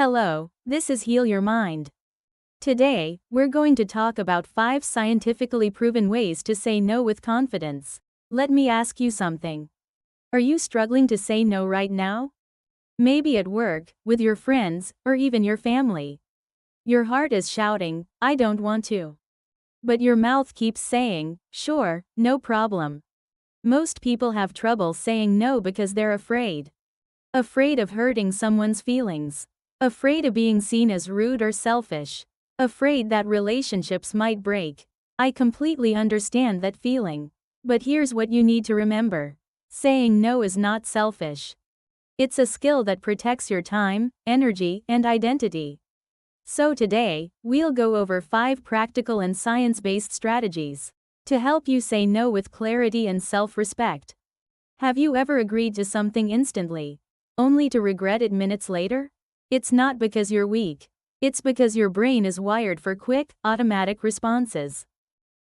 Hello, this is Heal Your Mind. Today, we're going to talk about 5 scientifically proven ways to say no with confidence. Let me ask you something. Are you struggling to say no right now? Maybe at work, with your friends, or even your family. Your heart is shouting, I don't want to. But your mouth keeps saying, sure, no problem. Most people have trouble saying no because they're afraid. Afraid of hurting someone's feelings. Afraid of being seen as rude or selfish. Afraid that relationships might break. I completely understand that feeling. But here's what you need to remember. Saying no is not selfish. It's a skill that protects your time, energy, and identity. So today, we'll go over 5 practical and science-based strategies to help you say no with clarity and self-respect. Have you ever agreed to something instantly, only to regret it minutes later? It's not because you're weak. It's because your brain is wired for quick, automatic responses.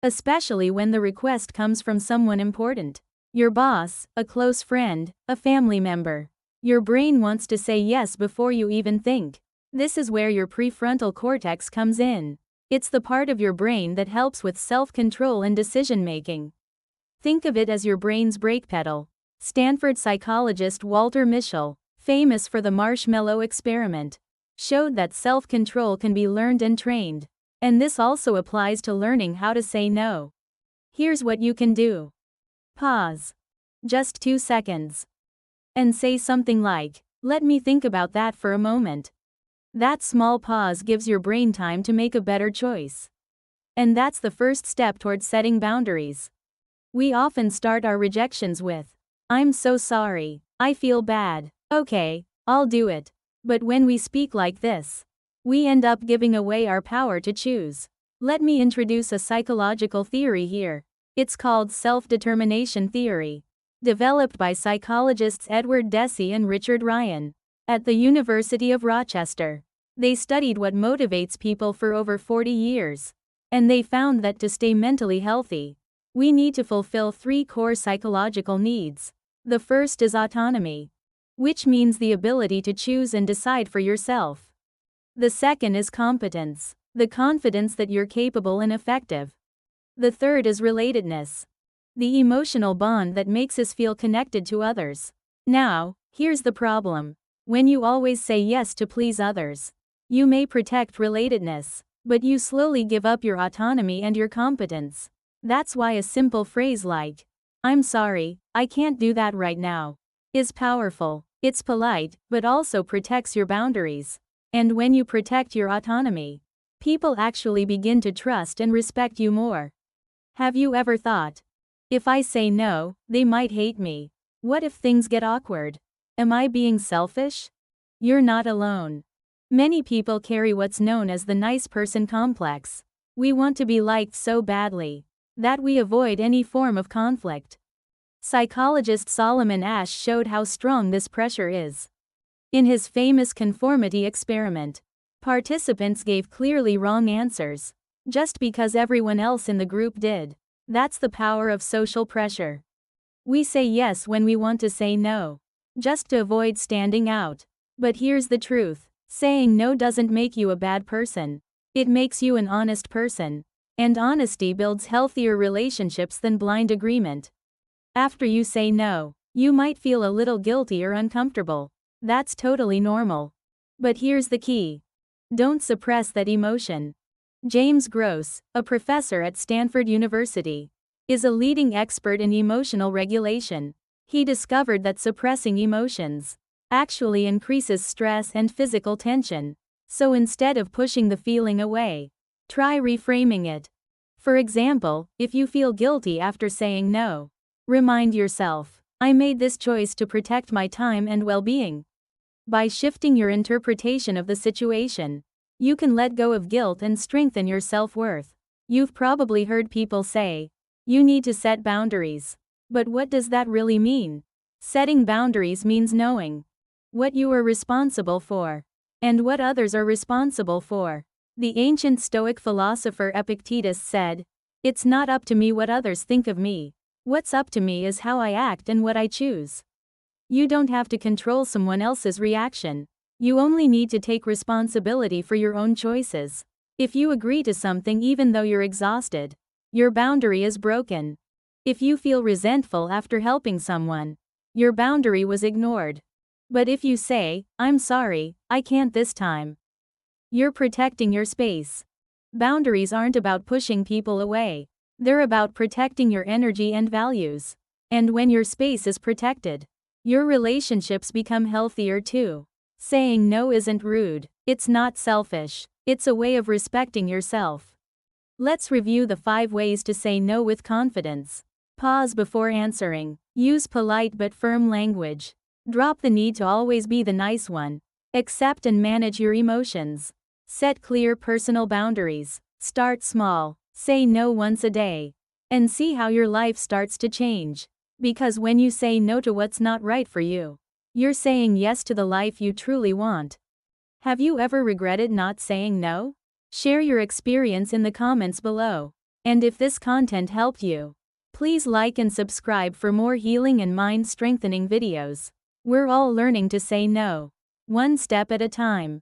Especially when the request comes from someone important. Your boss, a close friend, a family member. Your brain wants to say yes before you even think. This is where your prefrontal cortex comes in. It's the part of your brain that helps with self-control and decision-making. Think of it as your brain's brake pedal. Stanford psychologist Walter Mischel, famous for the marshmallow experiment, showed that self-control can be learned and trained. And this also applies to learning how to say no. Here's what you can do. Pause. Just 2 seconds. And say something like, let me think about that for a moment. That small pause gives your brain time to make a better choice. And that's the first step towards setting boundaries. We often start our rejections with, I'm so sorry, I feel bad. Okay, I'll do it. But when we speak like this, we end up giving away our power to choose. Let me introduce a psychological theory here. It's called self-determination theory, developed by psychologists Edward Deci and Richard Ryan at the University of Rochester. They studied what motivates people for over 40 years, and they found that to stay mentally healthy, we need to fulfill 3 core psychological needs. The first is autonomy, which means the ability to choose and decide for yourself. The second is competence, the confidence that you're capable and effective. The third is relatedness, the emotional bond that makes us feel connected to others. Now, here's the problem. When you always say yes to please others, you may protect relatedness, but you slowly give up your autonomy and your competence. That's why a simple phrase like, I'm sorry, I can't do that right now, is powerful. It's polite, but also protects your boundaries. And when you protect your autonomy, people actually begin to trust and respect you more. Have you ever thought, if I say no, they might hate me? What if things get awkward? Am I being selfish? You're not alone. Many people carry what's known as the nice person complex. We want to be liked so badly that we avoid any form of conflict. Psychologist Solomon Asch showed how strong this pressure is. In his famous conformity experiment, participants gave clearly wrong answers, just because everyone else in the group did. That's the power of social pressure. We say yes when we want to say no, just to avoid standing out. But here's the truth. Saying no doesn't make you a bad person. It makes you an honest person. And honesty builds healthier relationships than blind agreement. After you say no, you might feel a little guilty or uncomfortable. That's totally normal. But here's the key. Don't suppress that emotion. James Gross, a professor at Stanford University, is a leading expert in emotional regulation. He discovered that suppressing emotions actually increases stress and physical tension. So instead of pushing the feeling away, try reframing it. For example, if you feel guilty after saying no, remind yourself, I made this choice to protect my time and well-being. By shifting your interpretation of the situation, you can let go of guilt and strengthen your self-worth. You've probably heard people say, you need to set boundaries. But what does that really mean? Setting boundaries means knowing what you are responsible for and what others are responsible for. The ancient Stoic philosopher Epictetus said, it's not up to me what others think of me. What's up to me is how I act and what I choose. You don't have to control someone else's reaction. You only need to take responsibility for your own choices. If you agree to something even though you're exhausted, your boundary is broken. If you feel resentful after helping someone, your boundary was ignored. But if you say, "I'm sorry, I can't this time," you're protecting your space. Boundaries aren't about pushing people away. They're about protecting your energy and values. And when your space is protected, your relationships become healthier too. Saying no isn't rude. It's not selfish. It's a way of respecting yourself. Let's review the 5 ways to say no with confidence. Pause before answering. Use polite but firm language. Drop the need to always be the nice one. Accept and manage your emotions. Set clear personal boundaries. Start small. Say no once a day. And see how your life starts to change. Because when you say no to what's not right for you, you're saying yes to the life you truly want. Have you ever regretted not saying no? Share your experience in the comments below. And if this content helped you, please like and subscribe for more healing and mind-strengthening videos. We're all learning to say no, one step at a time.